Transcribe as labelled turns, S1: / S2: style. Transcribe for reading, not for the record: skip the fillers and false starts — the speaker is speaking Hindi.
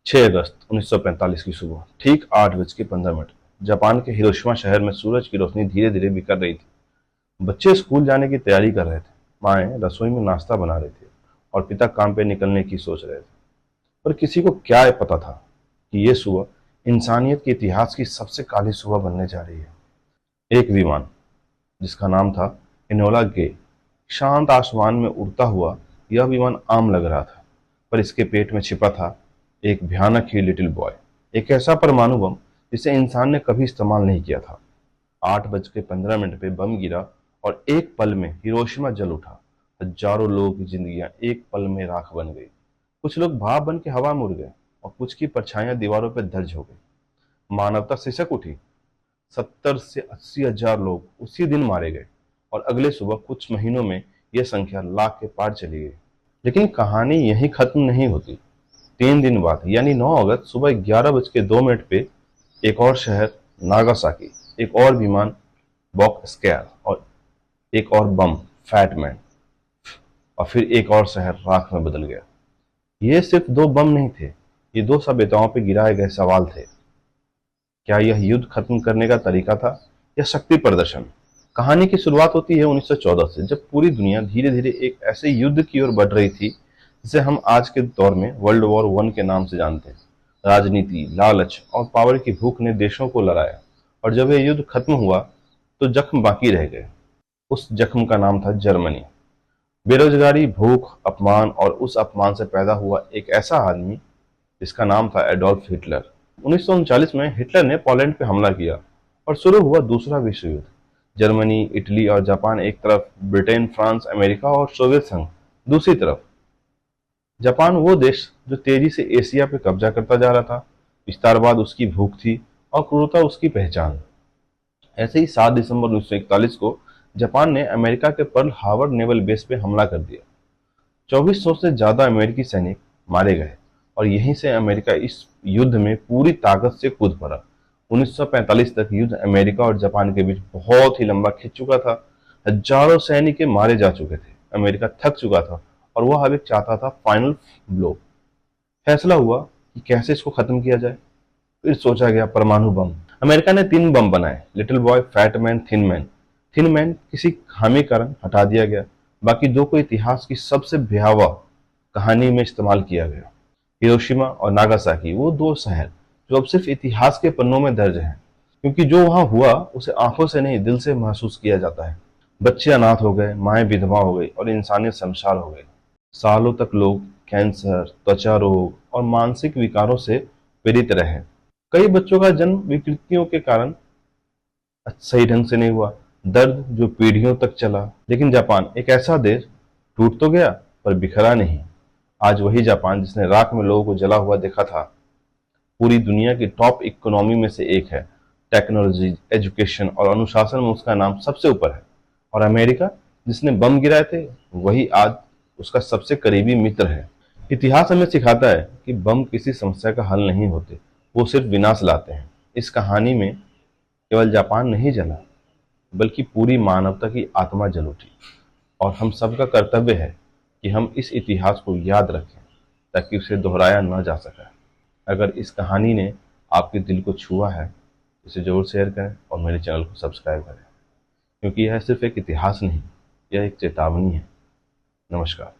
S1: 6 अगस्त 1945 की सुबह ठीक 8:15 जापान के हिरोशिमा शहर में सूरज की रोशनी धीरे धीरे बिखर रही थी। बच्चे स्कूल जाने की तैयारी कर रहे थे। माएं रसोई में नाश्ता बना रही थी और पिता काम पे निकलने की सोच रहे थे। पर किसी को क्या पता था कि यह सुबह इंसानियत के इतिहास की सबसे काली सुबह बनने जा रही है। एक विमान जिसका नाम था इनोला गे शांत आसमान में उड़ता हुआ। यह विमान आम लग रहा था, पर इसके पेट में छिपा था एक भयानक ही लिटिल बॉय, एक ऐसा परमाणु बम जिसे इंसान ने कभी इस्तेमाल नहीं किया था। 8:15 पे बम गिरा और एक पल में हिरोशिमा जल उठा। हजारों लोगों की जिंदगियां एक पल में राख बन गई। कुछ लोग भाप बन के हवा में उड़ गए और कुछ की परछाइयां दीवारों पर दर्ज हो गई। मानवता सिसक उठी। 70 से 80 हजार लोग उसी दिन मारे गए और अगले सुबह कुछ महीनों में यह संख्या लाख के पार चली गई। लेकिन कहानी यहीं खत्म नहीं होती। 3 दिन बाद यानी 9 अगस्त सुबह 11:02 पे एक और शहर नागासाकी, एक और विमान बॉक स्केयर और एक और बम फैटमैन और फिर एक और शहर राख में बदल गया। ये सिर्फ दो बम नहीं थे, ये दो सभ्यताओं पर गिराए गए सवाल थे। क्या यह युद्ध खत्म करने का तरीका था या शक्ति प्रदर्शन? कहानी की शुरुआत होती है 1914 से, जब पूरी दुनिया धीरे धीरे एक ऐसे युद्ध की ओर बढ़ रही थी जिसे हम आज के दौर में वर्ल्ड वॉर 1 के नाम से जानते हैं। राजनीति, लालच और पावर की भूख ने देशों को लड़ाया और जब यह युद्ध खत्म हुआ तो जख्म बाकी रह गए। उस जख्म का नाम था जर्मनी। बेरोजगारी, भूख, अपमान और उस अपमान से पैदा हुआ एक ऐसा आदमी जिसका नाम था एडोल्फ हिटलर। 1939 में हिटलर ने पोलैंड पे हमला किया और शुरू हुआ दूसरा विश्व युद्ध। जर्मनी, इटली और जापान एक तरफ, ब्रिटेन, फ्रांस, अमेरिका और सोवियत संघ दूसरी तरफ। जापान वो देश जो तेजी से एशिया पे कब्जा करता जा रहा था। विस्तारवाद उसकी भूख थी और क्रूरता उसकी पहचान। ऐसे ही 7 दिसंबर 1941 को जापान ने अमेरिका के पर्ल हार्बर नेवल बेस पे हमला कर दिया। 2400 से ज्यादा अमेरिकी सैनिक मारे गए और यहीं से अमेरिका इस युद्ध में पूरी ताकत से कूद पड़ा। 1945 तक युद्ध अमेरिका और जापान के बीच बहुत ही लंबा खिंच चुका था। हजारों सैनिक मारे जा चुके थे। अमेरिका थक चुका था और वह अब एक चाहता था फाइनल ब्लो। फैसला हुआ कि कैसे इसको खत्म किया जाए। फिर सोचा गया परमाणु बम। अमेरिका ने 3 बम बनाए, little boy, fat man, thin man. Thin man किसी खामी कारण हटा दिया गया। बाकी दो को इतिहास की सबसे भयावह कहानी में इस्तेमाल किया गया। हिरोशिमा और नागासाकी वो दो शहर जो अब सिर्फ इतिहास के पन्नों में दर्ज हैं, क्योंकि जो वहां हुआ उसे आंखों से नहीं दिल से महसूस किया जाता है। बच्चे अनाथ हो गए, माएं विधवा हो गई और इंसानियत शमशार हो गई। सालों तक लोग कैंसर, त्वचा रोग और मानसिक विकारों से पीड़ित रहे। कई बच्चों का जन्म विकृतियों के कारण सही ढंग से नहीं हुआ। दर्द जो पीढ़ियों तक चला। लेकिन जापान एक ऐसा देश टूट तो गया पर बिखरा नहीं। आज वही जापान जिसने राख में लोगों को जला हुआ देखा था, पूरी दुनिया की टॉप इकोनॉमी में से एक है। टेक्नोलॉजी, एजुकेशन और अनुशासन में उसका नाम सबसे ऊपर है। और अमेरिका जिसने बम गिराए थे, वही आज उसका सबसे करीबी मित्र है। इतिहास हमें सिखाता है कि बम किसी समस्या का हल नहीं होते, वो सिर्फ विनाश लाते हैं। इस कहानी में केवल जापान नहीं जला, बल्कि पूरी मानवता की आत्मा जल उठी। और हम सबका कर्तव्य है कि हम इस इतिहास को याद रखें ताकि उसे दोहराया न जा सके। अगर इस कहानी ने आपके दिल को छुआ है, इसे जरूर शेयर करें और मेरे चैनल को सब्सक्राइब करें, क्योंकि यह सिर्फ एक इतिहास नहीं, यह एक चेतावनी है। नमस्कार।